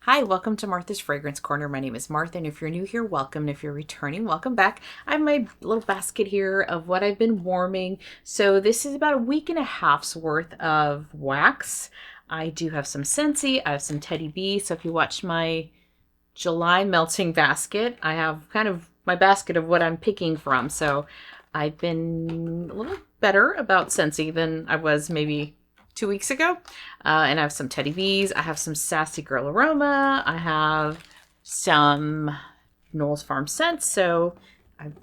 Hi, welcome to Martha's Fragrance Corner. My name is Martha, and if you're new here, welcome. And if you're returning, welcome back. I have my little basket here of what I've been warming. So this is about a week and a half's worth of wax. I do have some Scentsy, I have some Teddy B. So if you watch my July melting basket, I have kind of my basket of what I'm picking from. So I've been a little better about Scentsy than I was maybe 2 weeks ago. And I have some Teddy B's. I have some Sassy Girl Aroma. I have some Knowles Farm Scents. So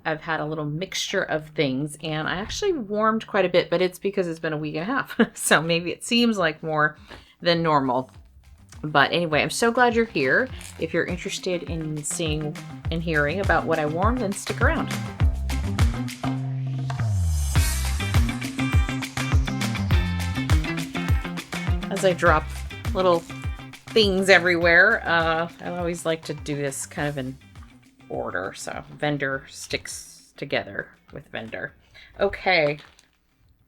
I've had a little mixture of things. And I actually warmed quite a bit, but it's because it's been a week and a half. So maybe it seems like more than normal. But anyway, I'm so glad you're here. If you're interested in seeing and hearing about what I warmed, then stick around. As I drop little things everywhere, I always like to do this kind of in order. So vendor sticks together with vendor. Okay.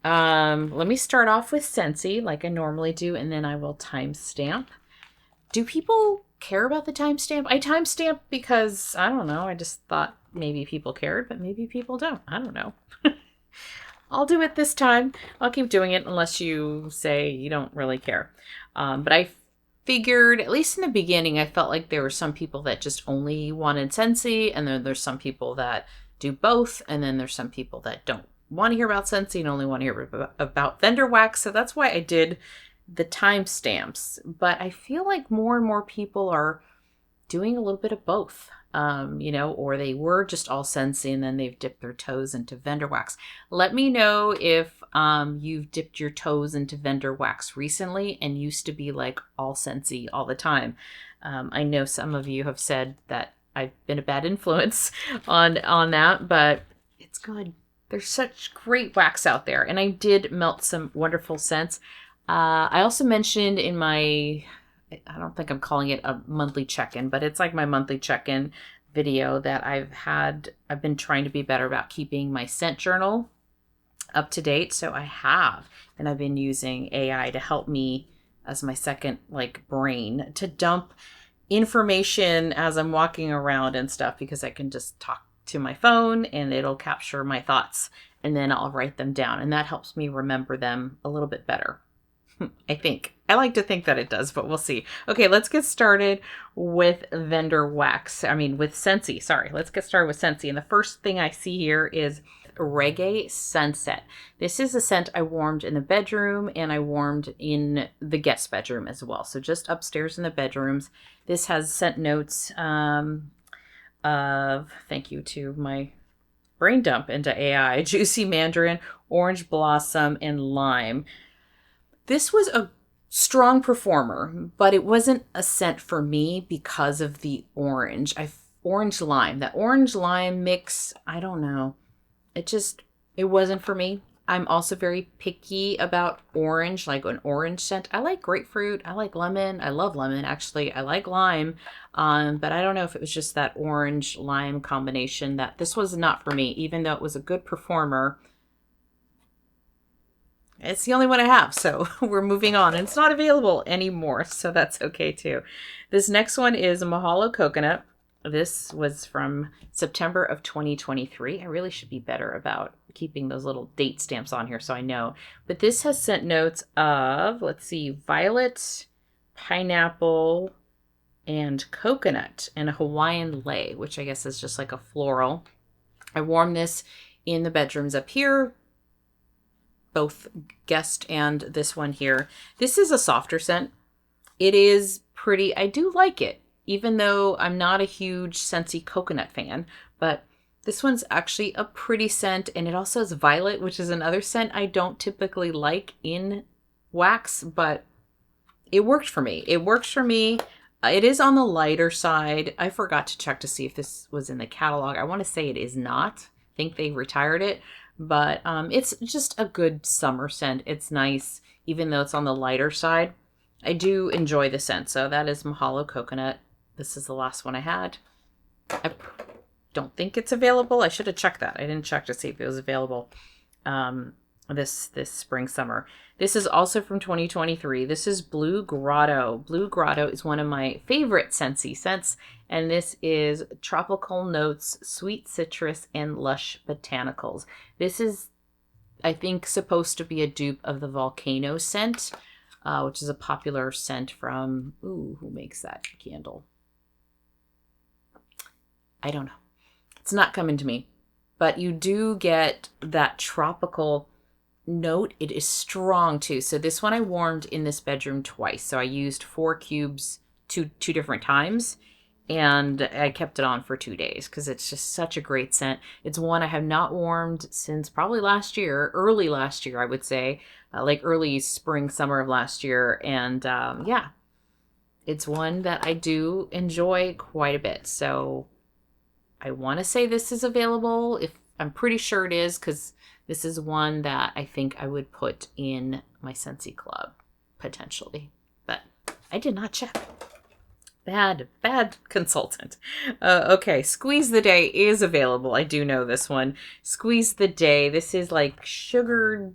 Let me start off with Scentsy like I normally do, and then I will timestamp. Do people care about the timestamp? I timestamp because, I don't know, I just thought maybe people cared, but maybe people don't. I don't know. I'll do it this time. I'll keep doing it unless you say you don't really care. But I figured, at least in the beginning, I felt like there were some people that just only wanted Scentsy, and then there's some people that do both, and then there's some people that don't want to hear about Scentsy and only want to hear about vendor wax. So that's why I did the timestamps. But I feel like more and more people are doing a little bit of both. Or they were just all Scentsy and then they've dipped their toes into vendor wax. Let me know if you've dipped your toes into vendor wax recently and used to be like all Scentsy all the time. I know some of you have said that I've been a bad influence on that, but it's good. There's such great wax out there, and I did melt some wonderful scents. I also mentioned in my, I don't think I'm calling it a monthly check-in, but it's like my monthly check-in video that I've been trying to be better about keeping my scent journal up to date. So I have, and I've been using AI to help me as my second brain to dump information as I'm walking around and stuff, because I can just talk to my phone and it'll capture my thoughts and then I'll write them down, and that helps me remember them a little bit better. I think. I like to think that it does, but we'll see. Okay, let's get started with vendor wax. With Scentsy. Sorry, let's get started with Scentsy. And the first thing I see here is Reggae Sunset. This is a scent I warmed in the bedroom, and I warmed in the guest bedroom as well. So just upstairs in the bedrooms. This has scent notes of, thank you to my brain dump into AI, juicy mandarin, orange blossom, and lime. This was a strong performer, but it wasn't a scent for me because of the orange. Orange lime. That orange lime mix, I don't know. It wasn't for me. I'm also very picky about orange, like an orange scent. I like grapefruit. I like lemon. I love lemon, actually. I like lime. But I don't know if it was just that orange lime combination that this was not for me, even though it was a good performer. It's the only one I have, so we're moving on. And it's not available anymore, so that's okay too. This next one is Mahalo Coconut. This was from September of 2023. I really should be better about keeping those little date stamps on here so I know. But this has scent notes of, let's see, violet, pineapple, and coconut, and a Hawaiian lei, which I guess is just like a floral. I warmed this in the bedrooms up here, both guest and this one here. This is a softer scent. It is pretty. I do like it, even though I'm not a huge Scentsy coconut fan, but this one's actually a pretty scent, and it also has violet, which is another scent I don't typically like in wax, but it worked for me. It works for me. It is on the lighter side. I forgot to check to see if this was in the catalog. I want to say it is not. I think they retired it. But it's just a good summer scent. It's nice, even though it's on the lighter side. I do enjoy the scent. So that is Mahalo Coconut. This is the last one I had. I don't think it's available. I should have checked that. I didn't check to see if it was available. this spring summer. This is also from 2023. This is Blue Grotto. Blue Grotto is one of my favorite Scentsy scents, and this is tropical notes, sweet citrus, and lush botanicals. This is, I think, supposed to be a dupe of the Volcano scent, which is a popular scent from, who makes that candle? I don't know. It's not coming to me. But you do get that tropical note. It is strong too. So this one I warmed in this bedroom twice. So I used 4 cubes two different times, and I kept it on for 2 days because it's just such a great scent. It's one I have not warmed since probably last year, early last year, I would say, like early spring, summer of last year. And yeah, it's one that I do enjoy quite a bit. So I want to say this is available. If I'm pretty sure it is, because this is one that I think I would put in my Scentsy club potentially, but I did not check. Bad consultant. Okay, Squeeze the Day is available. I do know this one. Squeeze the Day. This is like sugared.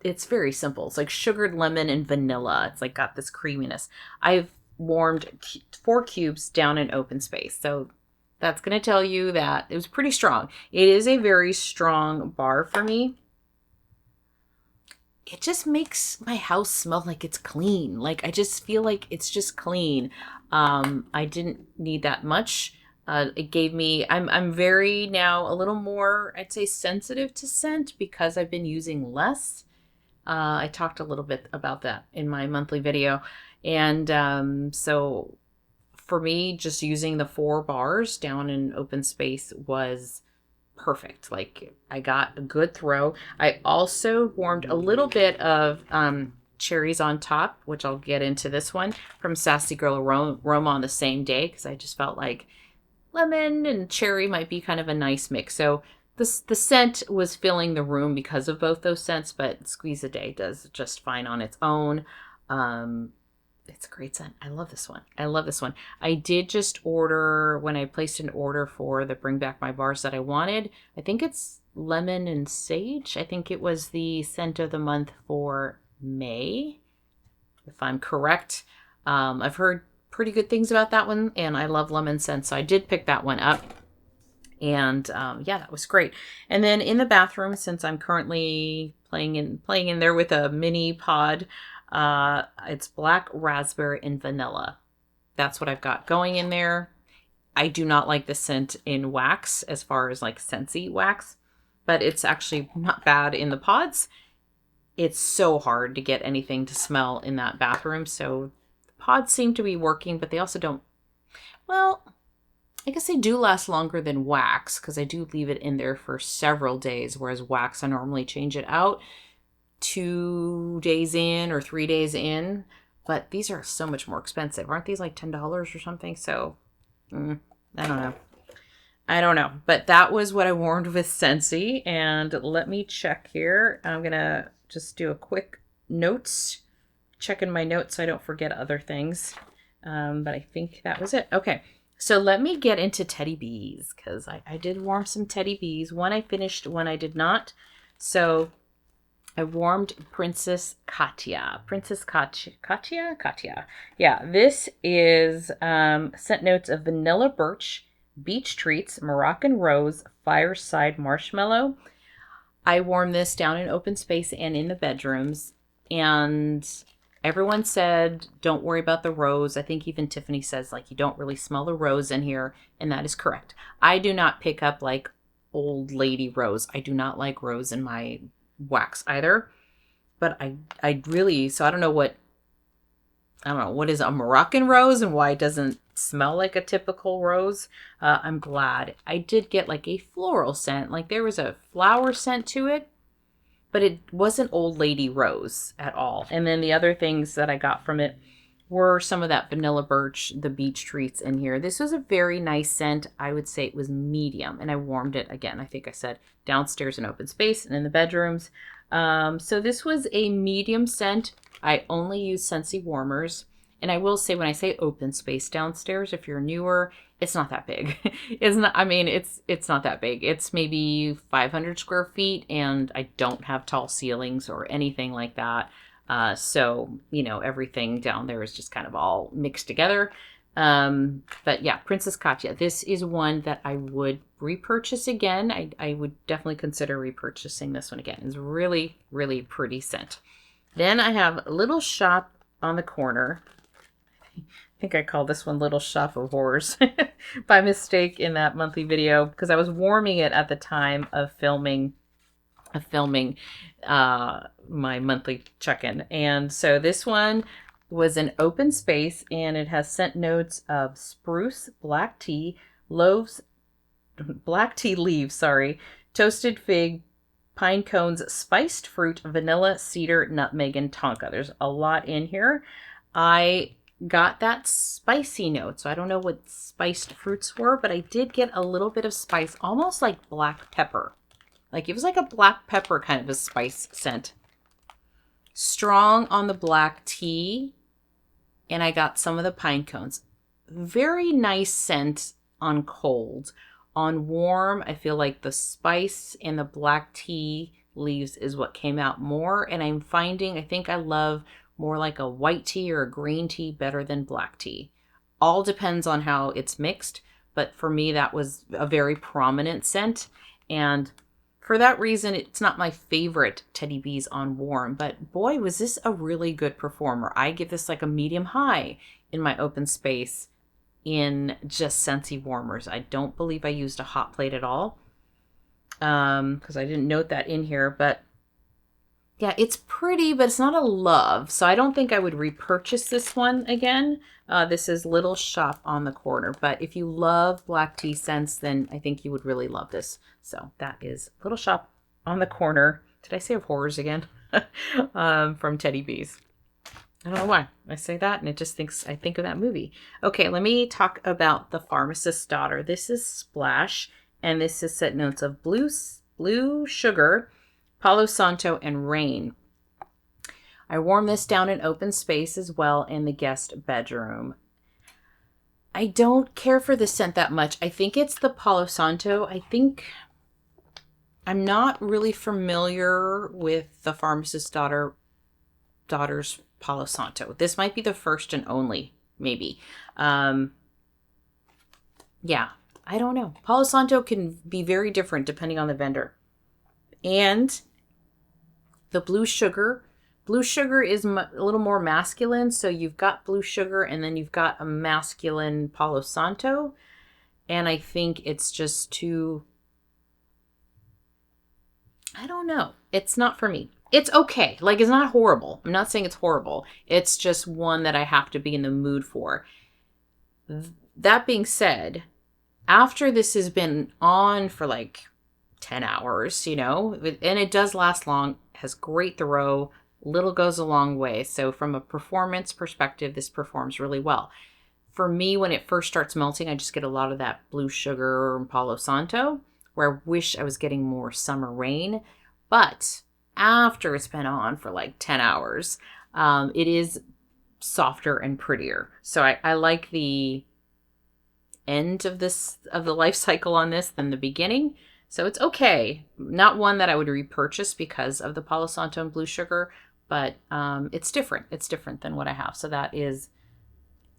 It's very simple. It's like sugared lemon and vanilla. It's like got this creaminess. I've warmed 4 cubes down in open space, so that's going to tell you that it was pretty strong. It is a very strong bar for me. It just makes my house smell like it's clean. Like, I just feel like it's just clean. I didn't need that much. It gave me, I'm very now a little more, I'd say, sensitive to scent because I've been using less. I talked a little bit about that in my monthly video. And so for me, just using the 4 bars down in open space was perfect. Like, I got a good throw. I also warmed a little bit of cherries on top, which I'll get into this one, from Sassy Girl Aroma on the same day, because I just felt like lemon and cherry might be kind of a nice mix. So the scent was filling the room because of both those scents, but Squeeze a Day does just fine on its own. It's a great scent. I love this one. I love this one. I did just order, when I placed an order for the Bring Back My Bars that I wanted, I think it's lemon and sage. I think it was the scent of the month for May, if I'm correct. I've heard pretty good things about that one, and I love lemon scent, so I did pick that one up. And yeah, that was great. And then in the bathroom, since I'm currently playing in there with a mini pod, it's black raspberry and vanilla. That's what I've got going in there. I do not like the scent in wax, as far as like Scentsy wax, but it's actually not bad in the pods. It's so hard to get anything to smell in that bathroom. So the pods seem to be working, but they also don't, well, I guess they do last longer than wax, because I do leave it in there for several days, whereas wax, I normally change it out 2 days in or 3 days in. But these are so much more expensive. Aren't these like $10 or something? So I don't know. But that was what I warmed with Scentsy. And let me check here. I'm going to just do a quick notes. Check in my notes so I don't forget other things. But I think that was it. Okay. So let me get into Teddy Bees, because I did warm some Teddy Bees. One I finished, one I did not. So I warmed Princess Katya. Katya. Yeah, this is scent notes of vanilla birch, beach treats, Moroccan rose, fireside marshmallow. I warmed this down in open space and in the bedrooms, and everyone said, don't worry about the rose. I think even Tiffany says, like, you don't really smell the rose in here, and that is correct. I do not pick up, like, old lady rose. I do not like rose in my wax either. But I really, so I don't know what is a Moroccan rose and why it doesn't smell like a typical rose. I'm glad. I did get, like, a floral scent. Like, there was a flower scent to it, but it wasn't old lady rose at all. And then the other things that I got from it were some of that vanilla birch, the beach treats in here. This was a very nice scent. I would say it was medium, and I warmed it again. I think I said downstairs in open space and in the bedrooms. So this was a medium scent. I only use Scentsy warmers, And I will say, when I say open space downstairs, if you're newer, it's not that big. It's not, I mean, it's not that big. It's maybe 500 square feet, and I don't have tall ceilings or anything like that. So, you know, everything down there is just kind of all mixed together. But yeah, Princess Katya, this is one that I would repurchase again. I would definitely consider repurchasing this one again. It's really, really pretty scent. Then I have Little Shop on the Corner. I think I called this one Little Shop of Horrors by mistake in that monthly video, because I was warming it at the time of filming my monthly check-in. And so this one was an open space, and it has scent notes of spruce, black tea leaves, toasted fig, pine cones, spiced fruit, vanilla, cedar, nutmeg, and tonka. There's a lot in here. I got that spicy note, so I don't know what spiced fruits were, but I did get a little bit of spice, almost like black pepper. Like, it was like a black pepper kind of a spice scent. Strong on the black tea, and I got some of the pine cones. Very nice scent on cold. On warm, I feel like the spice and the black tea leaves is what came out more. And I'm finding, I think I love more like a white tea or a green tea better than black tea. All depends on how it's mixed. But for me, that was a very prominent scent. And for that reason, it's not my favorite Teddy Bees on warm, but boy, was this a really good performer. I give this like a medium high in my open space in just Scentsy warmers. I don't believe I used a hot plate at all, because I didn't note that in here, but yeah, it's pretty, but it's not a love. So I don't think I would repurchase this one again. This is Little Shop on the Corner. But if you love black tea scents, then I think you would really love this. So that is Little Shop on the Corner. Did I say of horrors again? From Teddy Bees. I don't know why I say that, and I think of that movie. Okay, let me talk about the Pharmacist's Daughter. This is Splash, and this is scent notes of blue sugar, Palo Santo, and rain. I warmed this down in open space as well in the guest bedroom. I don't care for the scent that much. I think it's the Palo Santo. I think I'm not really familiar with the Pharmacist's Daughter's Palo Santo. This might be the first and only, maybe. Yeah, I don't know. Palo Santo can be very different depending on the vendor. And the blue sugar is a little more masculine. So you've got blue sugar, and then you've got a masculine Palo Santo. And I think it's just too, I don't know. It's not for me. It's okay. Like, it's not horrible. I'm not saying it's horrible. It's just one that I have to be in the mood for. That being said, after this has been on for like 10 hours, you know, and it does last long, has great throw, little goes a long way. So from a performance perspective, this performs really well. For me, when it first starts melting, I just get a lot of that blue sugar and Palo Santo, where I wish I was getting more summer rain. But after it's been on for like 10 hours, it is softer and prettier. So I like the end of the life cycle on this than the beginning. So it's okay. Not one that I would repurchase because of the Palo Santo and blue sugar, but it's different. It's different than what I have. So that is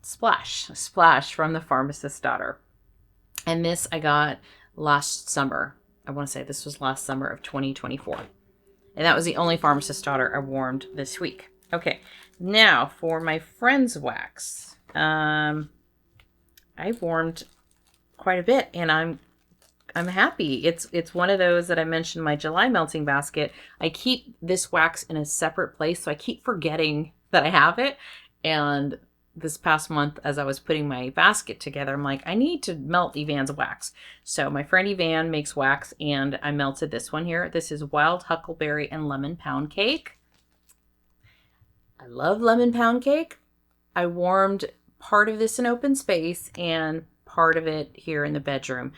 Splash from the Pharmacist's Daughter. And this I got last summer. I want to say this was last summer of 2024. And that was the only Pharmacist's Daughter I warmed this week. Okay, now for my friend's wax. I warmed quite a bit, and I'm happy. It's one of those that I mentioned, my July melting basket. I keep this wax in a separate place, so I keep forgetting that I have it. And this past month, as I was putting my basket together, I'm like, I need to melt Evan's wax. So my friend Evan makes wax, and I melted this one here. This is Wild Huckleberry and Lemon Pound Cake. I love lemon pound cake. I warmed part of this in open space and part of it here in the bedroom.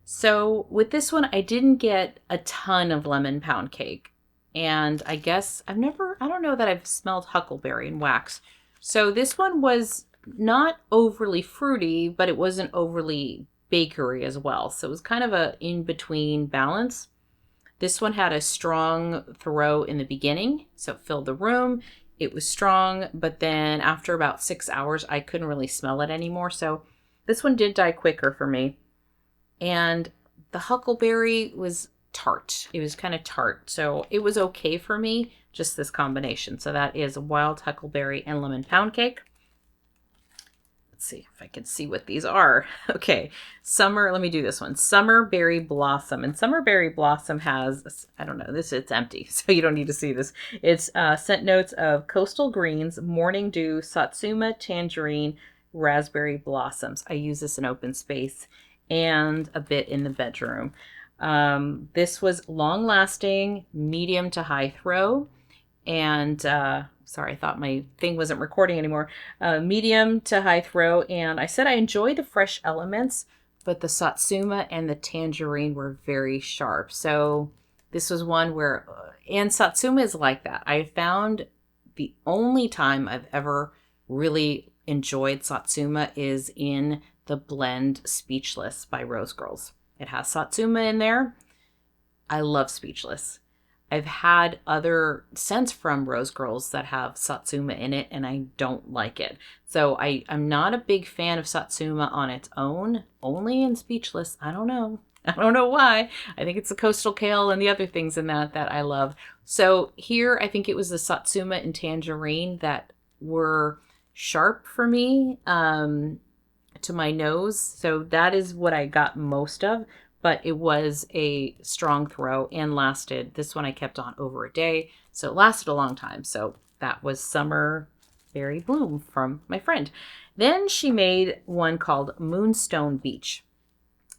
So with this one, I didn't get a ton of lemon pound cake. And I guess I don't know that I've smelled huckleberry in wax. So this one was not overly fruity, but it wasn't overly bakery as well. So it was kind of a in-between balance. This one had a strong throw in the beginning, so it filled the room. It was strong, but then after about 6 hours, I couldn't really smell it anymore. So this one did die quicker for me. And the huckleberry was tart. It was kind of tart. So it was okay for me, just this combination. So that is wild huckleberry and lemon pound cake. Let's see if I can see what these are. Okay, let me do this one. Summer Berry Blossom. And Summer Berry Blossom has, I don't know, it's empty, so you don't need to see this. It's scent notes of coastal greens, morning dew, satsuma, tangerine, raspberry blossoms. I use this in open space and a bit in the bedroom. This was long lasting, medium to high throw. And sorry, I thought my thing wasn't recording anymore. Medium to high throw. And I said I enjoy the fresh elements, but the satsuma and the tangerine were very sharp. So this was one where, and satsuma is like that. I found the only time I've ever really enjoyed satsuma is in the blend Speechless by Rose Girls. It has satsuma in there. I love Speechless. I've had other scents from Rose Girls that have satsuma in it, and I don't like it. So I'm not a big fan of satsuma on its own, only in Speechless. I don't know. I don't know why. I think it's the coastal kale and the other things in that I love. So here, I think it was the satsuma and tangerine that were sharp for me to my nose. So that is what I got most of. But it was a strong throw and lasted. This one I kept on over a day, so it lasted a long time. So that was Summer Berry Bloom from my friend. Then she made one called Moonstone Beach.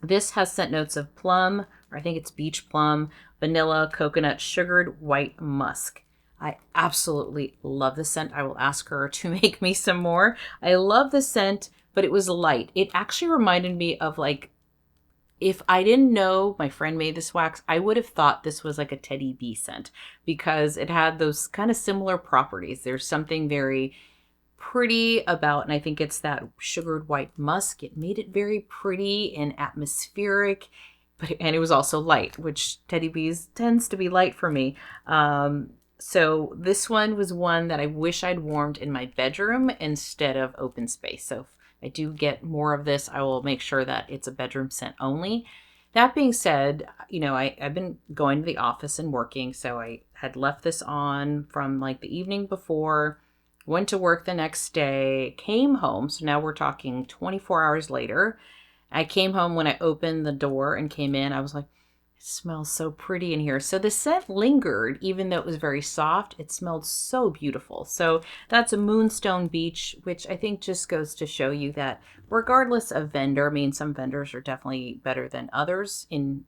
This has scent notes of plum, or I think it's beach plum, vanilla, coconut, sugared white musk. I absolutely love the scent. I will ask her to make me some more. I love the scent, but it was light. It actually reminded me of like, if I didn't know my friend made this wax, I would have thought this was like a Teddy Bee scent because it had those kind of similar properties. There's something very pretty about, and I think it's that sugared white musk. It made it very pretty and atmospheric, and it was also light, which Teddy Bees tends to be light for me. So this one was one that I wish I'd warmed in my bedroom instead of open space. So I do get more of this, I will make sure that it's a bedroom scent only. That being said, I've been going to the office and working, so I had left this on from like the evening before, went to work the next day, came home. So now we're talking 24 hours later. I came home. When I opened the door and came in, I was like, it smells so pretty in here. So the scent lingered, even though it was very soft. It smelled so beautiful. So that's a Moonstone Beach, which I think just goes to show you that regardless of vendor, I mean, some vendors are definitely better than others in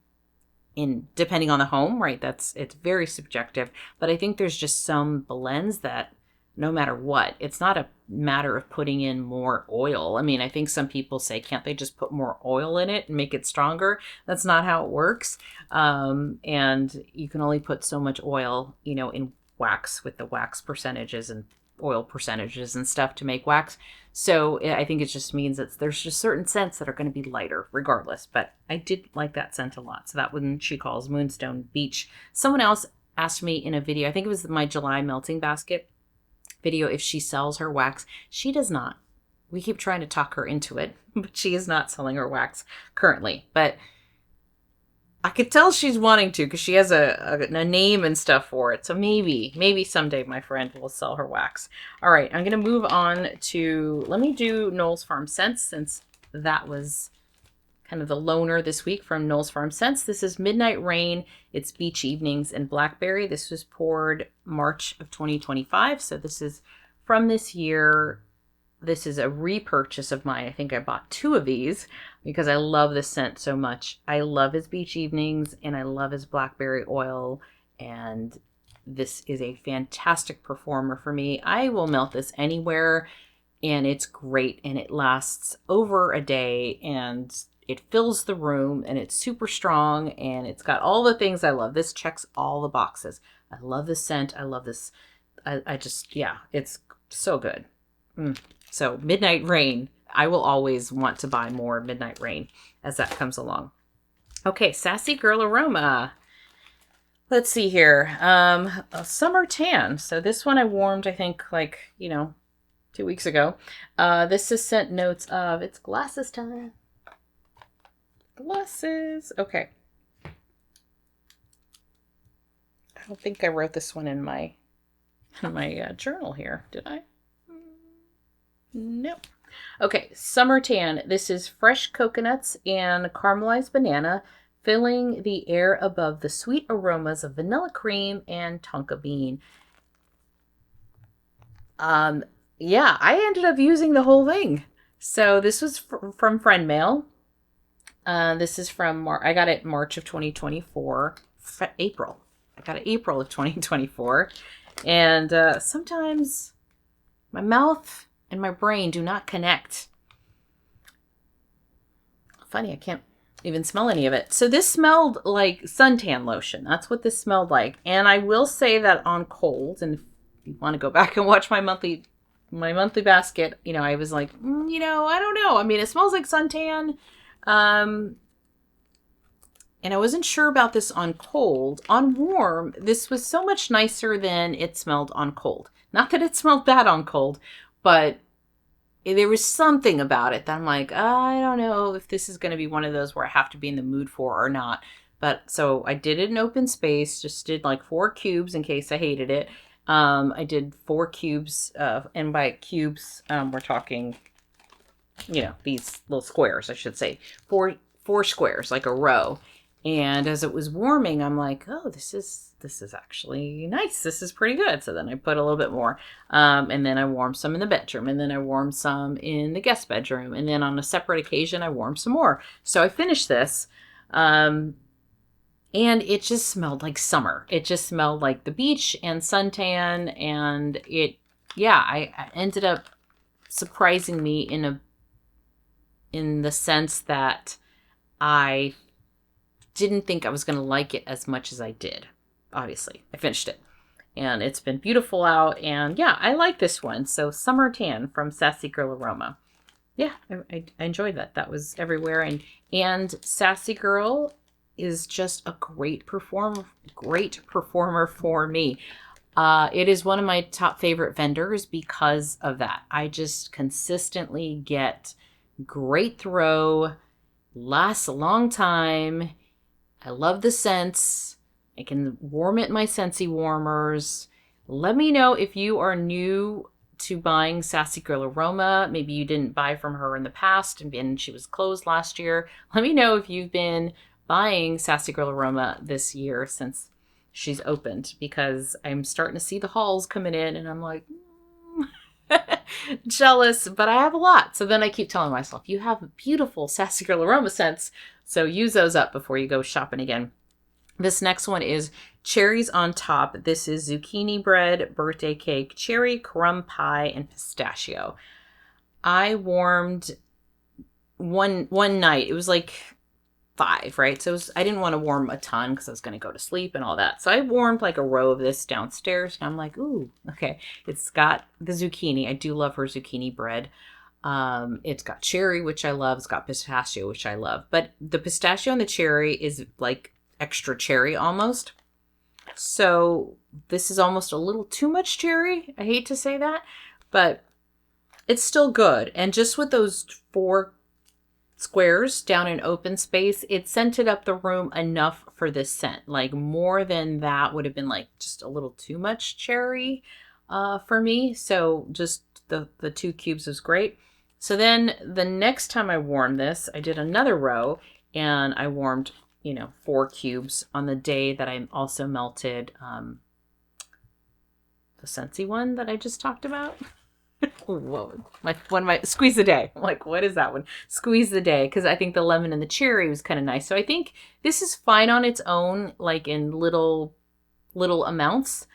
depending on the home, right? It's very subjective, but I think there's just some blends that no matter what, it's not a matter of putting in more oil. I mean, I think some people say, can't they just put more oil in it and make it stronger? That's not how it works. And you can only put so much oil, in wax with the wax percentages and oil percentages and stuff to make wax. So I think it just means that there's just certain scents that are going to be lighter regardless. But I did like that scent a lot. So that one she calls Moonstone Beach. Someone else asked me in a video, I think it was my July melting basket video, if she sells her wax. She does not. We keep trying to talk her into it, but she is not selling her wax currently. But I could tell she's wanting to because she has a name and stuff for it. So maybe someday my friend will sell her wax. All right, I'm going to move on to, let me do Knowles Farm Scents since that was kind of the loner this week from Knowles Farm Scents. This is Midnight Rain. It's Beach Evenings and Blackberry. This was poured March of 2025. So this is from this year. This is a repurchase of mine. I think I bought 2 of these because I love this scent so much. I love his Beach Evenings and I love his Blackberry oil. And this is a fantastic performer for me. I will melt this anywhere and it's great. And it lasts over a day and it fills the room and it's super strong and it's got all the things I love. This checks all the boxes. I love the scent. I love this. I just, yeah, it's so good. So Midnight Rain. I will always want to buy more Midnight Rain as that comes along. Okay, Sassy Girl Aroma. Let's see here. A Summer Tan. So this one I warmed, I think, like, 2 weeks ago. This is scent notes of, it's glasses time. Glasses. Okay. I don't think I wrote this one in my journal here. Did I? Nope. Okay, Summer Tan. This is fresh coconuts and caramelized banana, filling the air above the sweet aromas of vanilla cream and tonka bean. Yeah, I ended up using the whole thing. So this was from Friend Mail. This is from I got it March of 2024. April. I got it April of 2024. And sometimes my mouth and my brain do not connect. Funny, I can't even smell any of it. So this smelled like suntan lotion. That's what this smelled like. And I will say that on cold, and if you want to go back and watch my monthly basket, I was like, I don't know. I mean, it smells like suntan. And I wasn't sure about this on cold. On warm, this was so much nicer than it smelled on cold. Not that it smelled bad on cold, but there was something about it that I'm like, I don't know if this is going to be one of those where I have to be in the mood for or not. But so I did it in open space, just did like 4 cubes in case I hated it. I did 4 cubes, and by cubes, we're talking, these little squares, I should say. 4 squares, like a row. And as it was warming, I'm like, oh, this is actually nice. This is pretty good. So then I put a little bit more. And then I warmed some in the bedroom. And then I warmed some in the guest bedroom. And then on a separate occasion, I warmed some more. So I finished this. And it just smelled like summer. It just smelled like the beach and suntan. And I ended up surprising me in the sense that I didn't think I was going to like it as much as I did. Obviously, I finished it. And it's been beautiful out. And yeah, I like this one. So Summer Tan from Sassy Girl Aroma. Yeah, I enjoyed that. That was everywhere. And Sassy Girl is just a great performer for me. It is one of my top favorite vendors because of that. I just consistently get great throw, lasts a long time. I love the scents. I can warm it in my Scentsy warmers. Let me know if you are new to buying Sassy Girl Aroma. Maybe you didn't buy from her in the past and she was closed last year. Let me know if you've been buying Sassy Girl Aroma this year since she's opened, because I'm starting to see the hauls coming in and I'm like, jealous, but I have a lot. So then I keep telling myself, you have beautiful Sassy Girl Aroma scents, so use those up before you go shopping again. This next one is Cherries on Top. This is zucchini bread, birthday cake, cherry, crumb pie, and pistachio. I warmed one night. It was like 5, right? So I didn't want to warm a ton because I was going to go to sleep and all that. So I warmed like a row of this downstairs, and I'm like, ooh, okay. It's got the zucchini. I do love her zucchini bread. It's got cherry, which I love. It's got pistachio, which I love. But the pistachio and the cherry is like extra cherry almost. So this is almost a little too much cherry. I hate to say that, but it's still good. And just with those 4 squares down in open space, it scented up the room enough for this scent. Like more than that would have been like just a little too much cherry for me. So just the 2 cubes was great. So then the next time I warmed this, I did another row and I warmed 4 cubes on the day that I also melted the Scentsy one that I just talked about. Whoa, my squeeze the day. I'm like, what is that one? Squeeze the day, because I think the lemon and the cherry was kind of nice. So I think this is fine on its own, like in little amounts.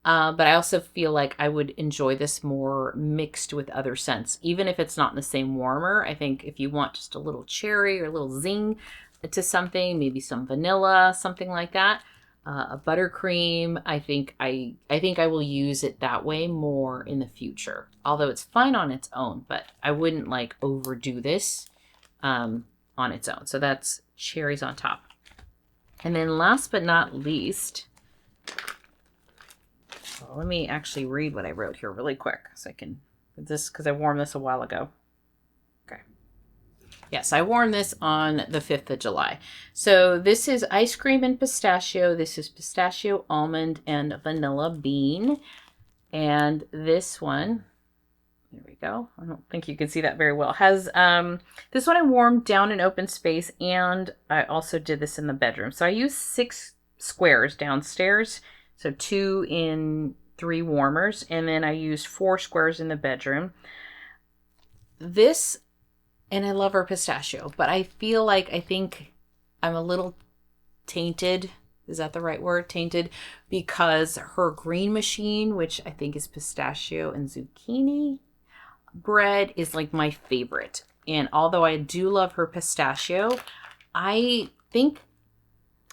But I also feel like I would enjoy this more mixed with other scents, even if it's not in the same warmer. I think if you want just a little cherry or a little zing to something, maybe some vanilla, something like that, a buttercream. I think I will use it that way more in the future. Although it's fine on its own, but I wouldn't like overdo this on its own. So that's cherries on top. And then last but not least, well, let me actually read what I wrote here really quick so I can, this because I warmed this a while ago. Okay. Yes, I warmed this on the 5th of July. So this is ice cream and pistachio. This is pistachio, almond, and vanilla bean. And this one, there we go. I don't think you can see that very well. Has this one I warmed down in open space, and I also did this in the bedroom. So I used 6 squares downstairs. So 2 in 3 warmers, and then I used 4 squares in the bedroom. This, and I love her pistachio, but I feel like I think I'm a little tainted. Is that the right word? Tainted, because her green machine, which I think is pistachio and zucchini bread, is like my favorite. And although I do love her pistachio, I think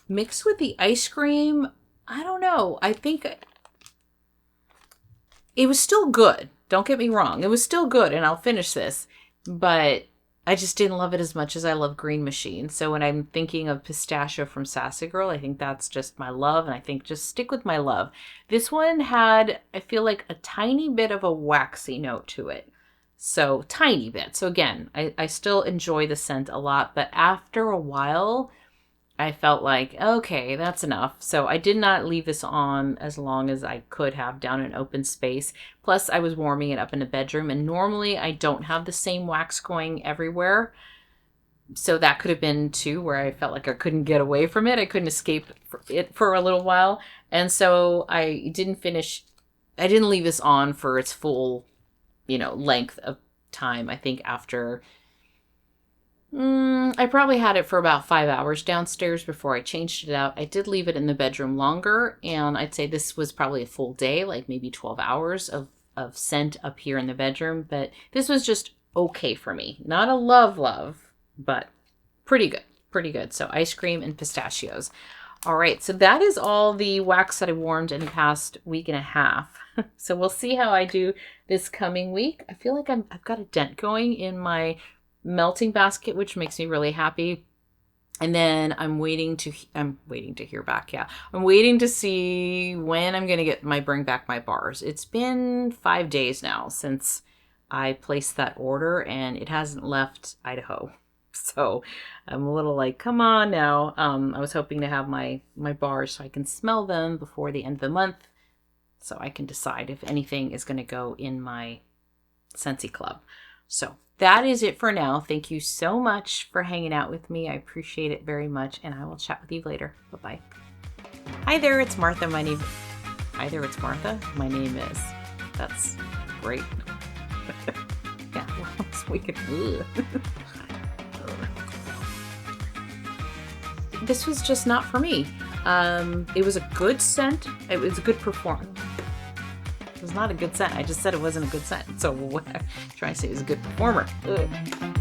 mixed with the ice cream, I don't know. I think it was still good. Don't get me wrong. It was still good, and I'll finish this. But I just didn't love it as much as I love Green Machine. So when I'm thinking of pistachio from Sassy Girl, I think that's just my love, and I think just stick with my love. This one had, I feel like, a tiny bit of a waxy note to it. So tiny bit. So again, I still enjoy the scent a lot, but after a while, I felt like, okay, that's enough. So I did not leave this on as long as I could have down in open space. Plus, I was warming it up in a bedroom, and normally I don't have the same wax going everywhere. So that could have been too, where I felt like I couldn't get away from it. I couldn't escape it for a little while. And so I didn't leave this on for its full, length of time. I think after... I probably had it for about 5 hours downstairs before I changed it out. I did leave it in the bedroom longer, and I'd say this was probably a full day, like maybe 12 hours of scent up here in the bedroom. But this was just okay for me. Not a love, but pretty good. Pretty good. So ice cream and pistachios. All right, so that is all the wax that I warmed in the past week and a half. So we'll see how I do this coming week. I feel like I've got a dent going in my melting basket, which makes me really happy. And then I'm waiting to hear back. Yeah. I'm waiting to see when I'm going to bring back my bars. It's been 5 days now since I placed that order, and it hasn't left Idaho. So I'm a little like, come on now. I was hoping to have my bars so I can smell them before the end of the month, so I can decide if anything is going to go in my Scentsy Club. So that is it for now. Thank you so much for hanging out with me. I appreciate it very much, and I will chat with you later. Bye-bye. Hi there, it's Martha. My name is. That's great. Yeah, well, we could. This was just not for me. It was a good scent. It was a good performance. It was not a good scent. I just said it wasn't a good scent. So what I'm trying to say, it was a good performer. Ugh.